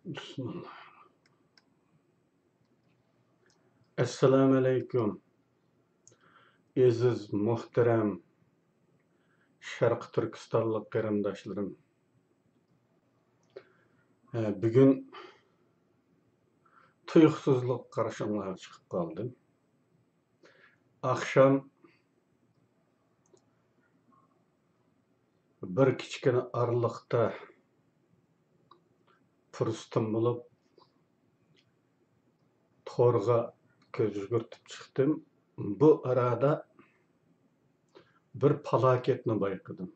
Bismillah. Assalamu alaikum. Aziz, muhterem, Şarkı Türkistanlık qarindoshlarım. Bugün tuyuqsuzluq qarşımğa çıkıp kaldım. Akşam bir kichkina aralıqta fursatım bulup torga göz yugurtip çıktım. Bu arada bir falaketni bayqadım.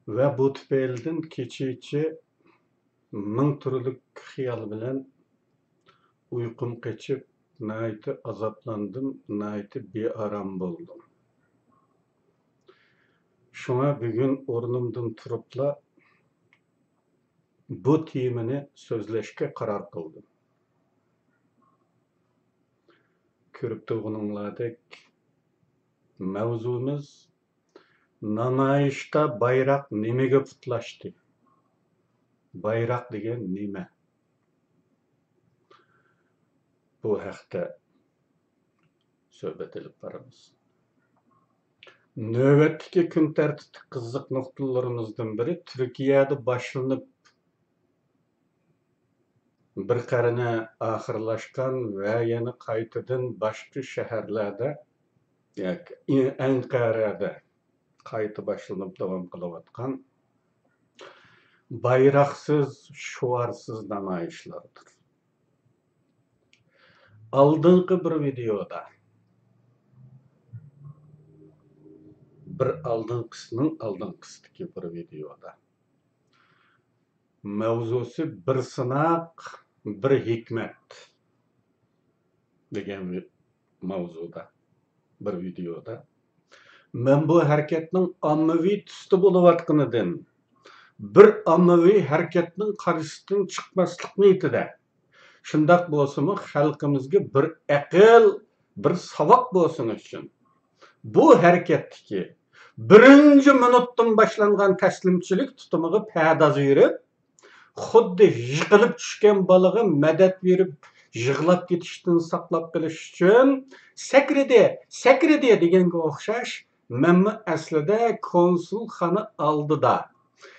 Ve bu tüpeylden keçi ming turlik xiyal bilen uykum geçip naiti azaplandım, naiti bearam boldum. Şuna bugün ornumdan turupla bu temini sözleşke karar kıldım. Körüp tuğunumladek mevzumuz namayişta bayrak nimege putlaştı. Bayrak degen nime? Bu haqda söhbet edip baramız. Növbetdeki kun tertiplik kızık noktalarımızdan biri Türkiye'de başlanıp bir qarına ahırlaşkan ve yeni qaytadan başka şehirlerde, yani Ankara'da qayta başlanıp devam kılıvatkan bayraksız, şuarsız namayişlardır. Aldığınki bir videoda, aldığınkısındaki bir videoda mevzusu bir sınak, bir hikmet degen bir mevzuda, bir videoda. Men bu hareketning ommaviy tusda bo'layotganidan, bir ommaviy hareketning qarshisidan chiqmaslik niyatida. Shundaq bo'lsa-mu, xalqimizga bir aql, bir savoq bo'lsin uchun bu hareketdagi birinchi minutdan boshlangan taslimchilik tutumiga paydoz yurib, xuddi yiqilib tushgan bolaga madad berib yig'lab ketishdan saqlab qilish uchun sakridi deganga o'xshash menmi aslida konsulxona oldida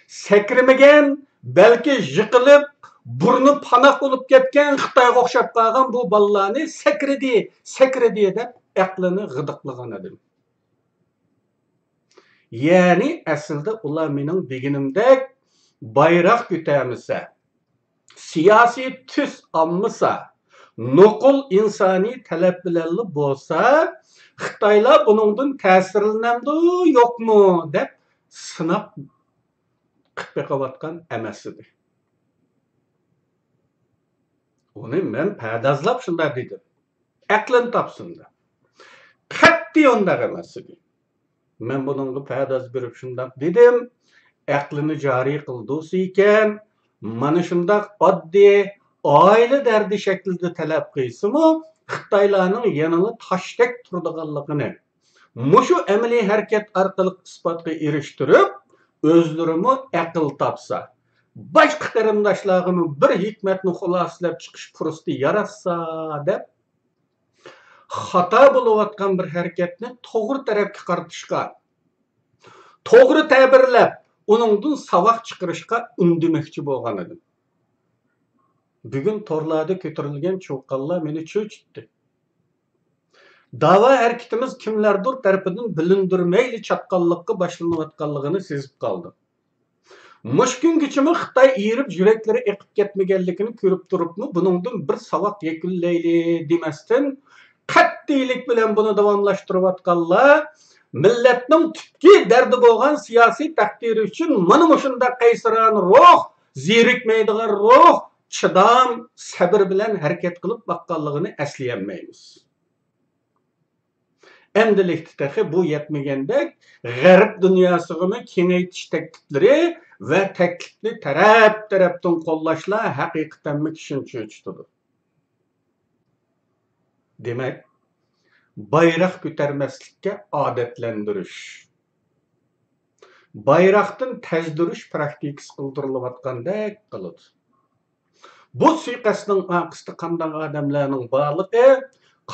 sakrimagan, balki yiqilib burni panoq bo'lib ketgan Xitoyga o'xshab qolgan bu bolalarni sakridi deb aqlini g'idiqlagan edim. Yani aslida ular mening deganimdek bayroq ko'tarmasa, siyosiy tus olmasa, nuqul insoniy talab bilan bo'lsa, Xitoylar buningdan ta'sirlanamdi yo'qmi deb sinab qilib beqayotgan emas edi. Uni men pardozlab shunday dedim. Aqlin topsin deb. Qat'iy undaq emas edi. Men buningga pardoz berib shunday dedim. Aqlini joriy qildi ekan, mana shunday oddiy oila dardi shaklida talab qilsa-mu, Xitoylarning yanada tashdek turadiganligini mushu amaliy harakat orqali isbotga erishtirib, o'zlarimi aql topsa, boshqa qarindoshlarga bir hikmatni xulosalab chiqish fursati yaratsa deb xato bo'layotgan bir harakatni to'g'ri tarafga qaratishga, to'g'ri ta'birlab uningdan savoq chiqarishga undamoqchi bo'lgan edim. Bugun torlarda ko'tarilgan cho'qqanlar meni cho'chitdi. Dava hareketimiz kimlardir tarafidan bilindirmayli çatqallıqqa başlanayotganligini sezib qoldim. Mushkungacha Xitoy erib yuraklari eqib ketmaganligini ko'rib turibmi, buningdan bir savoq yakunlayli demasdan qat'iylik bilan buni davomlashtirayotganlar millatning tutki dardi bo'lgan siyosiy taqdiri uchun mana shunday qaysaron ruh, zerikmaydigan ruh, chidam, sabr bilan harakat qilib baqqanligini aslayolmaymiz. Endilikte bu yetmegende G'arb dunyosini kengaytirish takliflari va taklifni tarafdan qo'llashlar haqiqatan kishini cho'chitadi. Demak, bayroq ko'tarmaslikka odatlantirish, bayroqdan tazdirish praktikasi qildirilayotgandek qiladi. Bu suiqasdning aqıstı qandaq adamlarning borligi,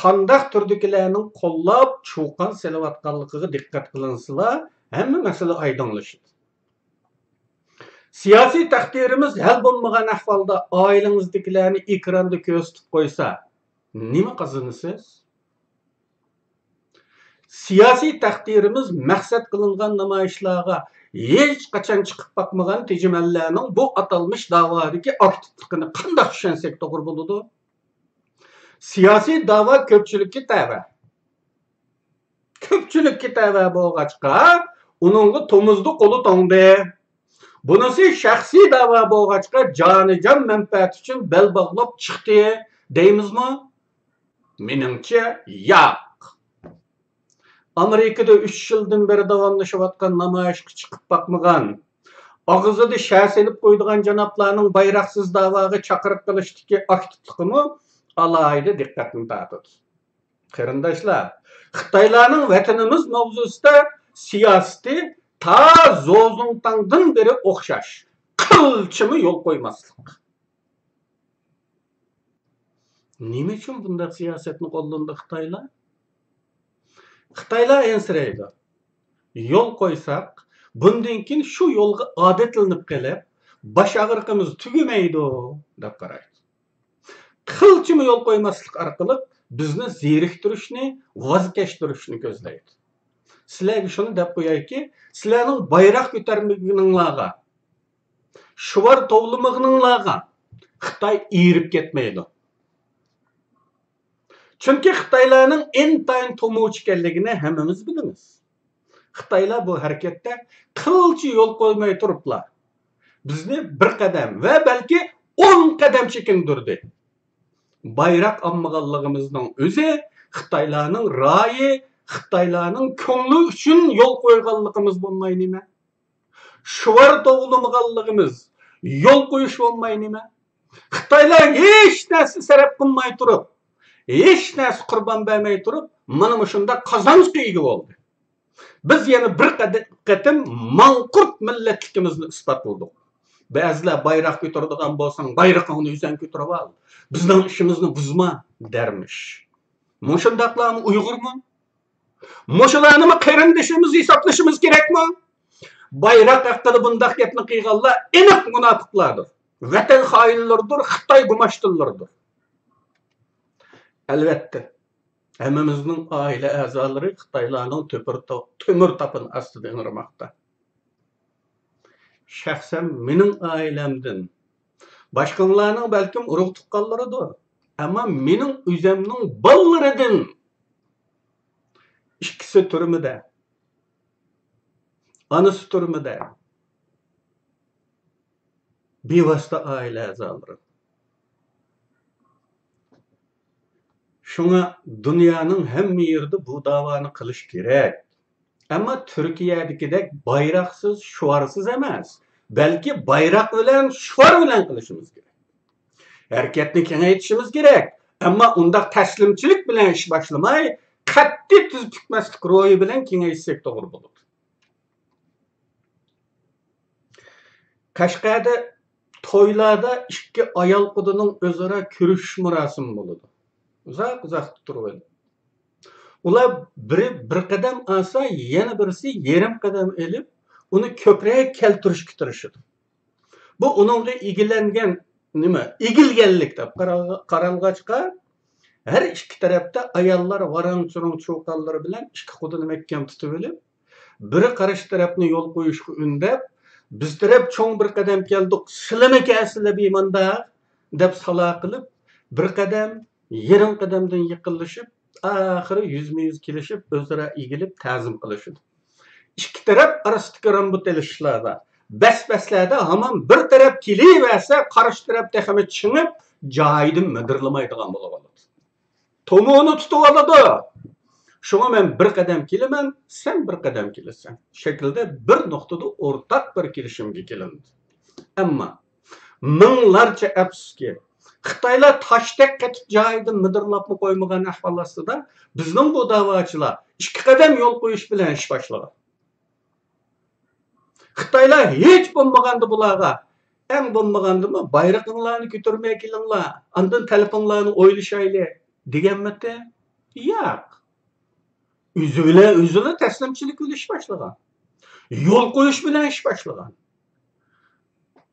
qandaq turdikilarning qo'llab chuqan selayotganligiga diqqat qilinsa, hamma masala aydınlaşır. Siyasi taqdirimiz hal bo'lmagan ahvolda oilangizdagilarni ekranda ko'rsatib qo'ysa, nima qazanasiz? Siyasi taqdirimiz maqsad qilingan namoyishlarga hech qachon chiqib bakmagan tejmanlarning bu atalmış davadagi aktivligini qanday tushunsak to'g'ri bo'ladi? Siyasi dava ko'pchilikka tava. Ko'pchilikka tava bo'lg'achqa, uningga tomuzdi qo'li to'ngdi. Bunisi shaxsiy dava bo'lg'achqa jonijon manfaat uchun bel bog'lab chiqdi deymizmi? Meningcha yo'q. Amerikada 3 yıldan beri davamlaşıvatkan namayışqa chiqib bakmagan, og'zida şaselip qo'ydigan janoblarning bayroqsiz davaga chaqiriq qilishdagi aktivligimi alayda diqqatni tortadi. Qarindoshlar, Xitoylarning vatanimiz mavzusida siyosati ta Zozungtangdan beri o'xshash. Qilchimi yo'l qo'ymaslik. Nima uchun bunday siyosatni qo'llandi Xitoylar? Xitoylar ensiraydi. Yo'l qo'ysak, bundan keyin shu yo'lga odatlanib qolib, bosh og'riqimiz tugamaydi deb qaraydi. Qilchimi yo'l qo'ymaslik orqali bizni zeriktirishni, voz kechtirishni ko'zlaydi. Sizlarga shuni deb qo'yayki, sizlarning bayroq ko'tarmaguninglarga, shuvar tovlamaguninglarga Xitoy erib ketmaydi. Çünkü Xitoylarning intayin to'movchi ekanligini hammamiz bilamiz. Xitoylar bu harakatda qilchi yo'l qo'ymay turiblar. Bizni bir qadam va balki 10 qadam chekindirdi. Bayroq olmaganligimizning o'zi Xitoylarning ra'yi, Xitoylarning ko'ngli uchun yo'l qo'yganligimiz bo'lmay nima? Shuvar tovlamaganligimiz yo'l qo'yish bo'lmay nima? Xitoylar hech narsa sarf qilmay turib, hech narsa qurbon bermay turib, mana shunda qozonishga ega bo'ldi. Biz yana bir qatim manqurt millatligimizni isbot qildik. Ba'zilar bayroq ko'taradigan bo'lsang, bayroqni o'zing ko'tarib ol. Bizning ishimizni buzma dermish. Mushundaqlarmi Uyg'urmi? Mushularni qarindishimiz hisoblashimiz kerakmi? Bayroq haqida bundaq gapni qilganlar aniq munofiqlardir. Vatan xoinlaridir, Xitoy gumashtirlaridir. Elbette, hammamizning aile a'zolari Xitoylarning tömür tapın ostida inirmoqda. Shaxsan mening ailemdan, boshqalarning balkim urug' tuqqanlaridir. Ammo mening o'zimning bolalaridan ikkisi turmida, anasi turmida. Bevosita aile a'zolari. Şuna dünyanın hamma yerida bu davani qilish kerak. Ammo Turkiyadagidek bayroqsiz, shuvarsiz emas, balki bayroq bilan, shuvar bilan qilishimiz kerak. Harakatni kengaytirishimiz kerak. Ammo unda taslimchilik bilan ish boshlamay, qattiq tuz tutmaslik ro'yi bilan kengaytirsak to'g'ri bo'ladi. Qashqarda to'ylarda ikki ayol qudining o'zaro ko'rishish murosimi bo'ladi. Uzak turib. Ular biri bir qadam olsa, yana birisi yarim qadam elib, uni ko'proq keltirishga tirishadi. Bu uningga egilangan nima? Egilganlik deb qaralg'achqa har ikki tarafda ayollar varang-churang cho'qanlari bilan ikki qo'lini mahkam tutib olib, biri qarish tarafni yo'l qo'yishga undab, biz taraf cho'ng bir qadam keldik, silama kasila bemanda deb salo qilib, bir qadam yarim qadamdan yaqinlashib, oxiri yuzma-yuz kelishib, o'zaro egilib ta'zim qilishadi. Ikki taraf orasidagi rambut-elishlarda, bas-baslarda hamon bir taraf kelaversa, qarshi taraf taxami chingib, joyidan midirlamaydigan bo'lib qoladi. Tomoni tutib oladi. Shunga men bir qadam kelaman, sen bir qadam kelasan. Shaklda bir nuqtada o'rtaq bir kelishimga kelindi. Ammo minglarcha afsuski, Xitoylar tashdek qatib joyida midirlabmi qo'ymagan ahvol ostida bizning bu da'vochilar ikki qadam yo'l qo'yish bilan ish boshlagan. Xitoylar hech bo'lmaganda bularga en bulmagandımı bayrağınlarını götürmeye kelinglar. Andan telefonlarını oylaşaylı degenmedi. Yok. Üzüle teslimçilik iş başlagan. Yol koyuş bilen iş başlagan.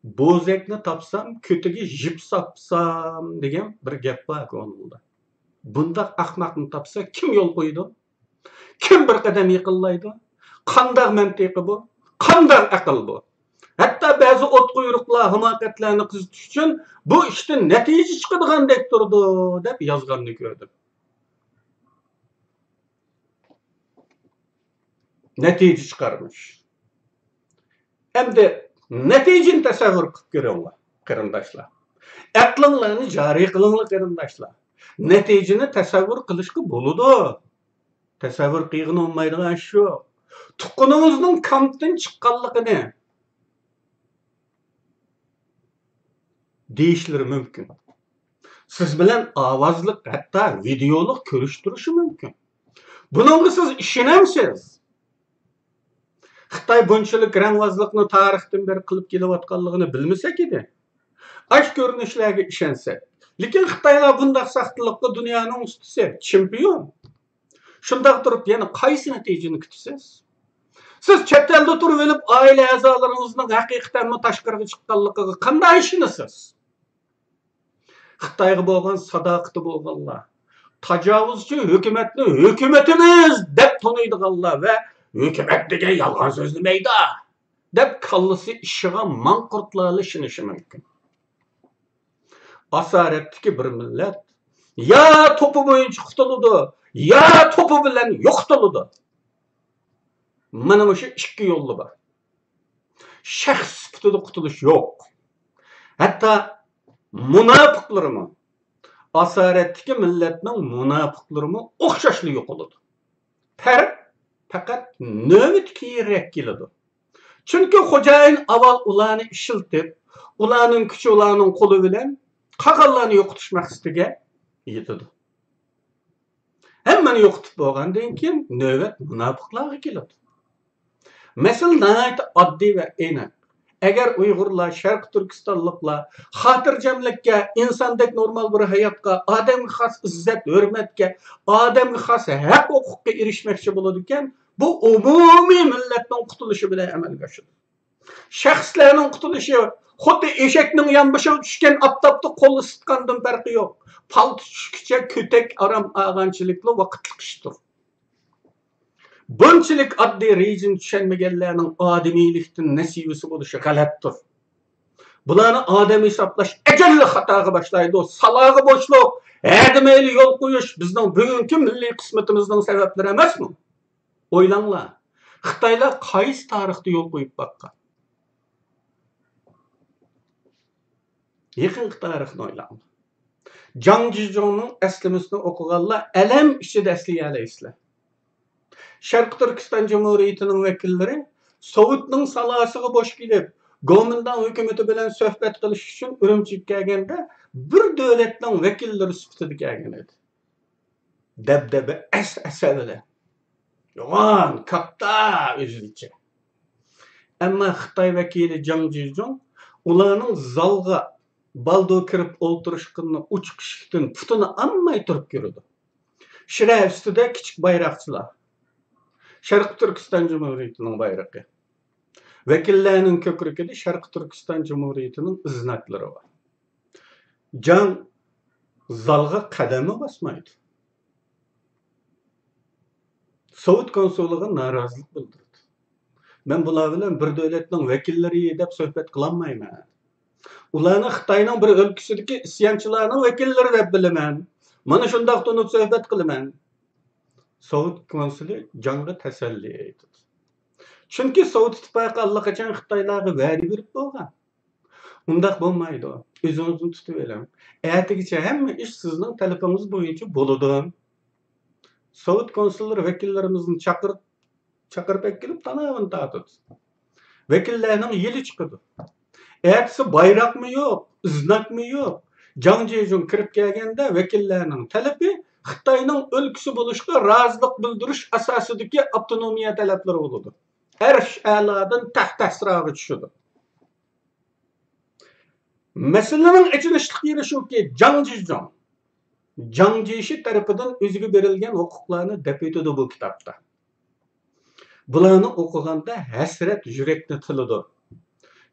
Bozekni tapsam, kötüge jip sapsam degen bir gap var konuda. Bundaq ahmakni tapsa kim yol koydu? Kim bir qadam yıqıllaydı? Qandaq mantiqi bu? Qandaq aql bu? Hatta bazı ot quyruqlar hamakatlarni qizitish uchun bu ishdan natija chiqadigandek turdi deb yozganini ko'rdim. Natija chiqarmış. Endi natijani tasavvur qilib ko'ringlar, qarindoshlar. Aqlinglarni joriy qilinglar, qarindoshlar. Natijani tasavvur qilishga bo'ladi. Tasavvur qilg'in olmaydigan shu. Tuqquningizning kampdan chiqqanligini deyishleri mümkün. Siz bilen avazlık hatta videoluk görüştürüşü mümkün. Bununla siz işinemsiz. Xitay bunçilik rangvazlıkını tarihten beri kılıp gelivatkanlığını bilmesek idi. Aş görünüşlerge işensek. Lekin Xitaylar bundak sahtılıkla dünyanın üstüse, çempiyon. Şundak durup yani kaysi neticini kütüsüz? Siz chet elde turup elip aile azalarınızın hakikaten mi taşkırıgı çıkkanlığı kanday işinisiz? Xitayga bo'lgan sadoqati bo'lganlar, tajovuzchi hukumatni hukumatimiz deb taniydiganlar va hukumat degan yolg'on so'zlamaydi deb kallasi ishiga manqurtlarla ishonishi mumkin. Asoratdagi bir millat ya to'pi bo'yicha qutuladi, ya to'pi bilan yo'qotiladi. Mana shu ikki yo'li bor. Shaxs sifatida qutulish yo'q. Hatto münafıklarımı, asaretteki milletinin münafıklarımı okşaşlı yok oldu. Fakat nöbetki yerek geldi. Çünkü hocayın aval ulanı işiltip, ulanın küçü ulanın kolu bilen kakallarını yokutuşmak istige yetidi. Hemen yokutup boğandan kim nöbet münafıklarga geldi. Mesela nəhayət addi ve enak. Eğer Uygurlar, Şarkı Türkistanlıklar, hatırcamlıkka, insandek normal bir hayatga, adamga xas izzet, hürmetke, adamga xas hak hukukka erişmekçi buludukken, bu umumi milletinin qutuluşu bile amalga oshadi. Shaxslarning qutuluşu, xuddi eshakning yonboshiga tushgan aptapda qo'l isitgandan farqi yo'q. Palto tushguncha ko'tak aram ag'anchilikli vaqtlik ishdir. Bunçilik addi rejim düşenmegenlerinin ademilikten nesibisi buluşu galatdır. Bularını adem hesaplaş ecelli hataga başlaydı. O salağı boşluk, erdemeyli yol koyuş bizden bugünkü milli kısmetimizden sebepleri emas mı? Oylanlar. Xitaylar qaysi tarixda yol koyup bakka. Yaqinqi tarixni oylanlar. Zhang Zhizhongning aslimisini o'qiganlar alam ichida asliyalaysilar. Şarkı Türkistan Cumhuriyeti'nin vekilleri Sovyetning salasıga boş kelib, Gomindan hükümeti bilen söhbet qilish uchun Urumchiga kelganda bir davlatning vekilleri sifatida kelgan edi. Dabdaba asabida. Yo'g'on, katta o'zlicha. Ammo Xitoy vakili Zhang Zhizhong ularning zalga baldo kirib o'ltirishqini uchiqishdan putini ammay turib ko'rdi. Shira ustida kichik bayroqchilar. Şarkı Türkistan Cumhuriyeti'nin bayrağı. Vekillerinin kökrükede Şarkı Türkistan Cumhuriyeti'nin iznakları var. Can zalga kademi basmaydı. Sovyet konsolluğu narazılık bildirdi. Ben bular bilen bir devletin vekilleri edip sohbet kılanmayım. Ularni Xitayning bir o'lkasidagi isyanchilarning vekilleri deb bilaman. Mana shundoq tunib sohbet qilaman. Sovyet konsuli Jangga tasalli etdi. Chunki Sovyet ittifoqi allaqachon Xitoylarga va'da berib bo'lgan. Undaq bo'lmaydi. O'zingizni tutib oling. Ertagacha hamma ish sizning telefoningiz bo'yicha bo'ladi. Sovyet konsullari vakillarimizni chaqirib kelib tanavini tortdi. Vakillarning yili chiqdi. Ertasi bayroqmi yo'q, iznakmi yo'q. Zhang Zhizhong kirib kelganda vakillarning talabi Xitoyning o'lkasi bo'lishga rozilik bildirish asosidagi avtonomiya talablari bo'ldi. Arsh a'lodan taxt tasrog'i tushdi. Meselenin içinişlik yeri şu ki Zhang Jieshi tarafından özüge berilgen hukuklarını dep etedi bu kitapta. Bularni o'qiganda hasrat yurakni tilidir.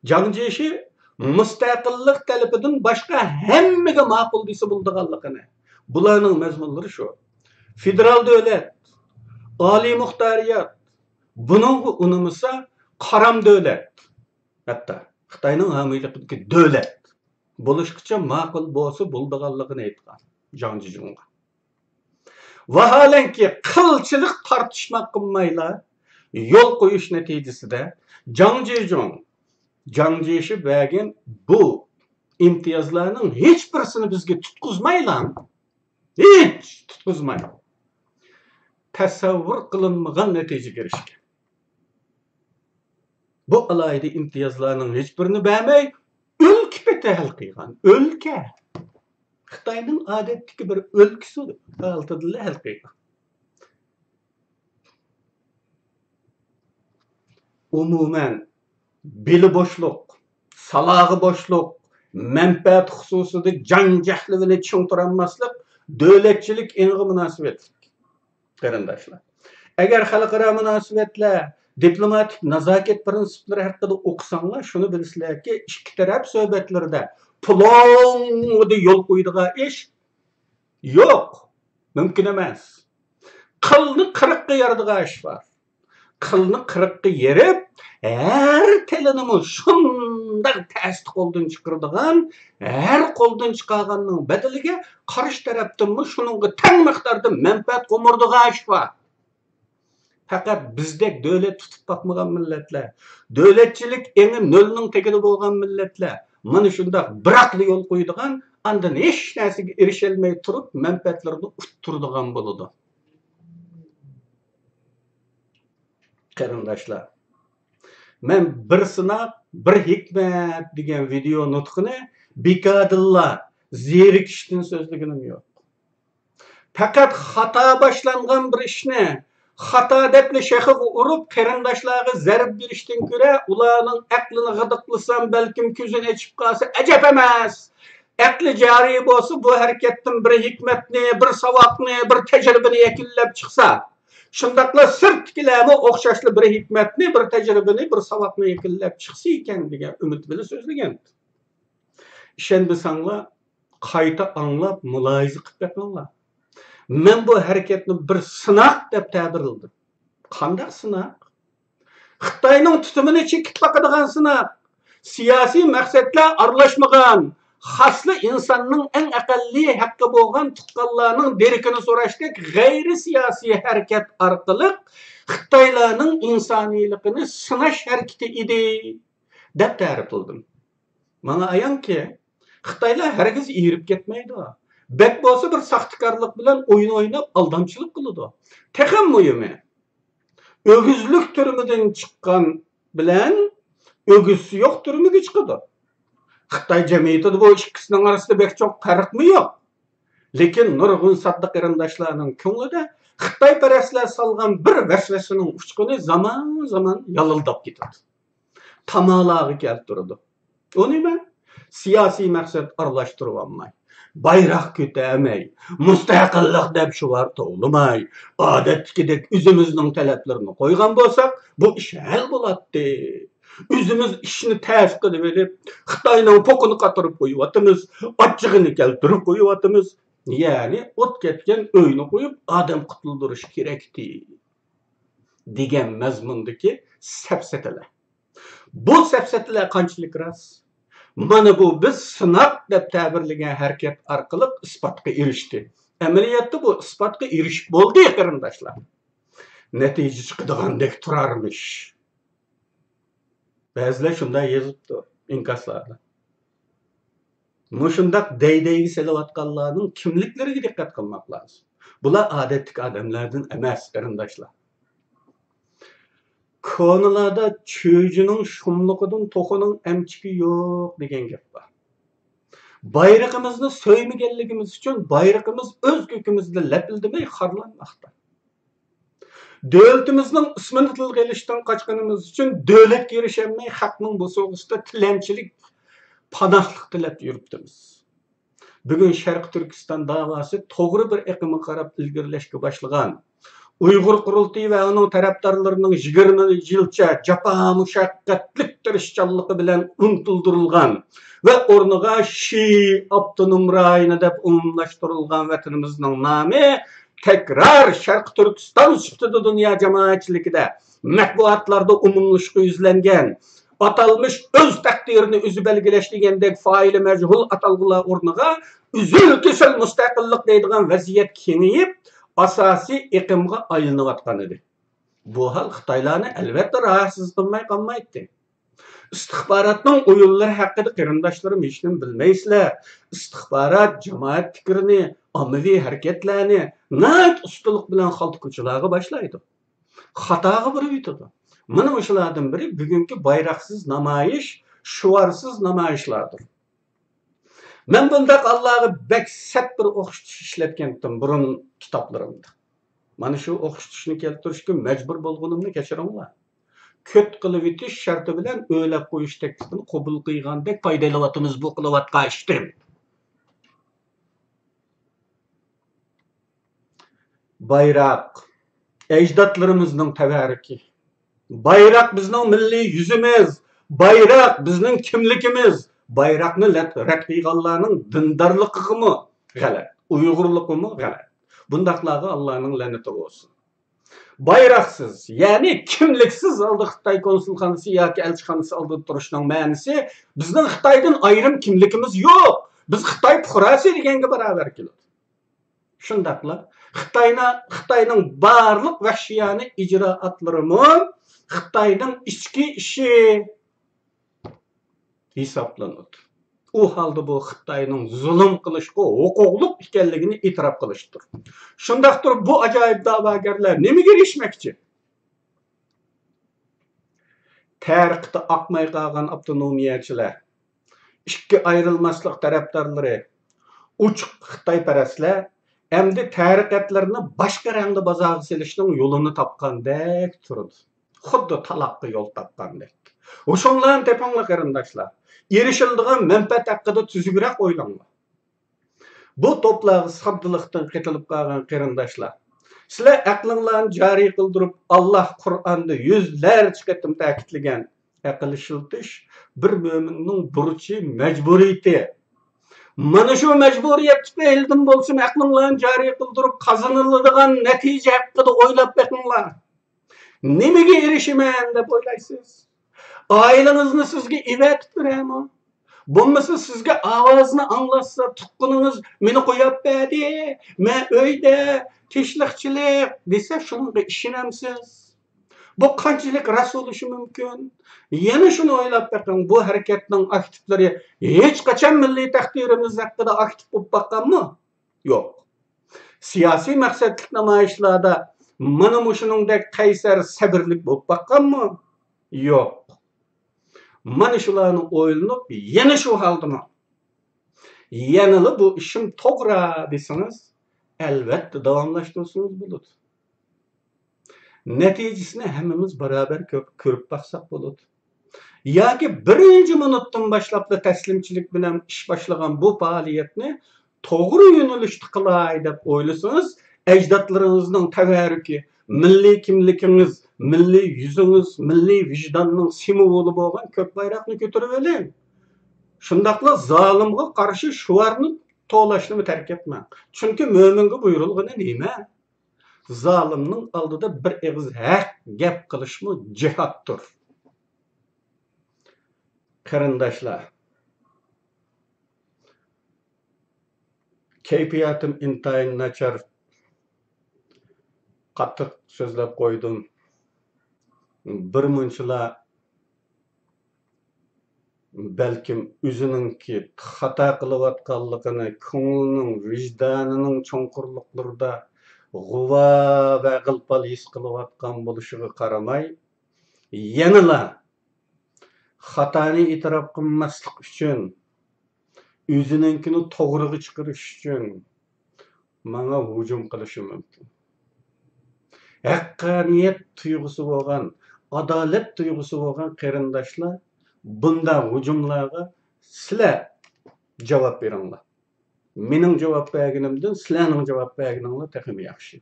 Zhang Jieshi mustaqillik talabidan boshqa hammaga ma'qul desa bo'ladiganligini. Bularning mazmunlari shu. Federal davlat, oliy muxtoriyat, buningga unimisa qaram davlat. Hatto Xitoyning homiyligidagi davlat bo'lishqicha ma'qul bo'lsa bo'ladiganligini aytgan Zhang Jieshi. Vaholanki qilchilik tortishmoq qilmayla yo'l qo'yish natijasida Zhang Jieshi bergan bu imtiyozlarning hech birisini bizga tutqizmaylan. Hech tutqizmaydi. Tasavvur qilinmagan natijaga erishgan. Bu alayda imtiyozlarning hech birini bermay o'lka petahil qilgan. O'lka. Xitoyning odatdagi bir o'lkasi altida hal qilgan. Umuman beli boşluk, salagı boşluk, menfaat hususida janjahligini tushuntiranmaslik davlatchilik engi munosabatlik. Qarindoshlar. Agar xalqaro munosabatlar, diplomatik nazokat prinsiplari haqida o'qisanglar, shuni bilasizlarki, ikki taraf suhbatlarida pulongda yo'l qo'ydigan ish yo'q, mumkin emas. Qilni 40 ga yaradigan ish bor. Qilni 40 ga yerib, her telinimi şundak test qo'ldan chiqirdigan, her qo'ldan chiqarganning bedeliga qarshi tarafdanmi shuningga teng miqdorda manfaat qo'murdigan ish bor. Faqat bizdek davlat tutib boqmagan millatlar, davlatchilik eni nolning tagida bo'lgan millatlar mana shundoq biroqli yo'l qo'ydigan, andan hech narsaga erisholmay turib manfaatlarini uttirdigan bo'ladi. Qarindoshlar, men bir sınaq, bir hikmet degan video nutqini bekadilla zerikishdan so'zliginim yo'q. Faqat xato boshlangan bir ishni xato deb shaxiga urib qarindoshlarga zarb berishdan ko'ra, ularning aqlini g'idiqlasam balkim ko'zini ochib qolsa ajab emas. Aqli joriy bo'lsa bu harakatdan bir hikmatni, bir savoqni, bir tajribani yakillab chiqsa, shundaqla sirtkilarni o'xshashli bir hikmatni, bir tajribani, bir savoqni yakillab chiqsa ekan degan umid bilan so'zlagan. Ishonmasanglar, qayta anglab, muloyiza qilib beqinglar. Men bu harakatni bir sinoq deb ta'birladim. Qanday sinoq? Xitoyning tutumini chekib boqadigan sinoq. Siyosiy maqsadlar aralashmagan, xasli insonning eng aqalli haqqi bo'lgan tuqqanlarning derikini so'rashdek g'ayri siyosiy harakat orqali Xitoylarning insoniyligini sinash harakati edi deb ta'rifladim. Mana ayonki Xitoylar hargiz erib ketmaydi. Bek bo'lsa bir saxtikorlik bilan o'yin o'ynab aldamchilik qiladi. Texim muhimi, o'gizlik turmidan chiqqan bilan o'gizsi yo'q turmiga chiqadi. Xitoy jamiyatida bu ikkisining orasida bek çok farqmi yo'q. Lekin nurg'un sodda qarindoshlarning ko'nglida Xitoy parastlar solgan bir vasvasining uchquni zaman yalildab ketadi. Tamalaga kelib turadi. O nima? Siyosiy maqsad aralashtirib olmay, bayroq ko'tarmay, mustaqillik deb shuvar to'g'lamay, odatdagidek o'zimizning talablarini qo'ygan bo'lsak, bu ish hal bo'ladi. O'zimiz ishni tez qilib verib, Xitoyning po'qini qatirib qo'yibotimiz, ochig'ini keltirib qo'yibotimiz. Ya'ni o't ketgan o'yni qo'yib, odam qutuldirish kerakdi degan mazmundagi safsatalar. Bu safsatalar qanchalik rost? Mana bu biz sinoq deb ta'birlagan harakat orqali isbotga erishdi. Amaliyotda bu isbotga erishib bo'ldi, qarindoshlar. Natija chiqadigandek turarmish. Ba'zilar shunday yozibdi inkaslarda. Mushundaq daydayga selayotganlarning kimliklariga diqqat qilmoq lozim. Bular odatdagi odamlardan emas, qarindoshlar. Konularda çocuğunun şumluğunun toxunun emçiki yok degan gap var. Bayrağımızı söymegenligimiz için bayrağımız öz gökümüzde lepildemey xarlanmoqda. Devletimizning ismini tilga ilishdan qochganimiz için devletga erishilmay xalqning bu so'g'isida tilanchilik panahlık tilep yürüpdimiz. Bugün Şarkı Türkistan davası toğru bir ekimi qarab ilgirleşke başlagan. Uygur Kurultayı ve onun taraftarlarının 20 yılça japa muşakkatlik tirişçanlığı bilen unutuldurulgan ve ornuğa Şii Abdunum rayını dep umumlaştırılgan vatanımızın namı tekrar Şarkı Türkistan sütüdü dünya cemaatçilikide matbuatlarda umumluşku yüzlengen atalmış öz takdirini üzü belgileştiğindek faili mechul atalgıla ornuğa üzül tüsül müstakillik deydiğen vaziyet kengeyip asasi iqimga aylanıvatkan edi. Bu hal Xitaylarni elbette rahatsız qılmay qalmaydı. İstihbaratning oyunları haqqida qarindoshlarım hech nim bilmaysizlar. İstihbarat jamoat fikrini, ommaviy harakatlarni nat ustulik bilan xaltquchilarga boshlaydi. Xatoga burib yutadi. Mana o'shalardan biri bugungi bayroqsiz namoyish, shuvarsiz namoyishlardir. Men bundaq Allah'a bek sert bir o'qitish ishlatgandim burun kitaplarımda. Mana shu o'qitishni keltirishga majbur bo'lganimni kechiringlar. Köt qilib yetish sharti bilan o'ylab qo'yish taklifini qabul qilgandek foydalanyapmiz bu qilayotgan ishdan. Bayroq ajdodlarimizning tabarruki. Bayroq bizning milliy yuzimiz, bayroq bizning kimligimiz. Bayroqni rad qilganlarning dindarligimi g'alati, uyg'urligimi g'alati. Bundaqlarga Allah'ın laneti olsun. Bayraksız, yani kimliksiz aldı Xitay konsulxanası yoki elçixanası aldı turuşunun ma'nisi bizning Xitoydan ayrim kimligimiz yo'q. Biz Xitoy fuqarosi deganga barabar keladi. Shundaqla Xitoyning barliq vahshiyani ijroatlarimi Xitoyning ichki ishi hisoblanadi. O halde bu Xitayning zulm qilishga huquqliq ekanligini e'tirof qilishdir. Shundaqdir bu ajoyib da'vogarlar nimaga erishmoqchi? Tarixda oqmay qolgan avtonomiyachilar, ikki ayrilmaslik tarafdorlari, uchuq Xitoyparastlar endi tariqatlarni boshqa rangda bozorga silishning yo'lini topgandek turdi. Xuddi taloqqa yo'l topgandek. O'shonlarni tepanglar qarindoshlar. Erişildiğin menfaat hakkında tüzügrek oylanma. Bu toplağı sabdılıktan qetilip qalgan qarindoshlar. Sizler aklınlarını cari kıldırıp Allah Kur'an'da yüzlerce ketim ta'kidlagan aql ishiltish bir mo'minning burchi, majburiyati. Mana shu majburiyat tufaylidan bo'lsin aklınlarını cari kıldırıp qazanıladigan natija haqida o'ylab baqinglar. Nimaga erishiman deb o'ylaysiz? Ailenizini sizge ivetip verema. Bulmasa sizge avazını anlatsa tutkununuz meni koyup verdi. Men öyde teşlikçilik dese şununla işinemsiz. Bu kançilik rast oluşu mümkün. Yana şunu oylap bakın bu hareketinin aktifleri hiç kaçan milli takdirimiz hakkında aktif olup bakan mı? Yok. Siyasi maksatlık namayişlarda mana şunundaki kaysar sabırlık olup bakan mı? Yok. Mana shularni o'ylanib, yana shu haldimi? Yanılı bu ishim to'g'ri desangiz, albatta davomlashtirsangiz bo'ladi. Natijasini hammamiz barabar ko'rib baqsak bo'ladi. Yoki birinchi minutdan boshlab taslimchilik bilan ish boshlagan bu faoliyatni to'g'ri yo'nalishda qilay deb o'ylasangiz, ajdodlaringizning tabarruki, milliy kimligingiz, milliy yüzünüz, milliy vicdanning simvoli bo'lgan ko'k bayroqni ko'tarib oling. Shundaqla zolimga qarshi shuvarni to'lashni tark etmang. Chunki mo'minga buyurilgani nima? Zolimning oldida bir og'iz haq gap qilishmi jihoddir. Qarindoshlar, kayfiyatim intayin nachar. Qattiq so'zlab qo'ydim. Bir munchalar balkim o'zininki xato qilayotganligini, ko'nglining, vijdonining cho'nqurliqlarida g'uva va g'ilpal his qilayotgan bo'lishiga qaramay, yanala xatoni e'tirof qilmaslik uchun, o'zininkini to'g'riga chiqarish uchun menga hujum qilishi mumkin. Haqqaniyat tuyg'usi bo'lgan, adolat tuyg'usi bo'lgan qarindoshlar bunday hujumlarga Sizler cevap beriňler. Meniň cevap bergenimden sizläniň cevap bergeniňler tehim ýaxşy.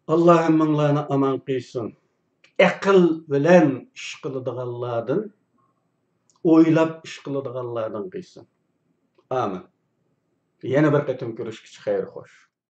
Allah'ım müňläni aman kıysın. Akıl bilen iş kılıdyganlardan, oýlap iş kılıdyganlardan kıysın. Amin. Ýene bir gatim görüşgüçi haýır hoş.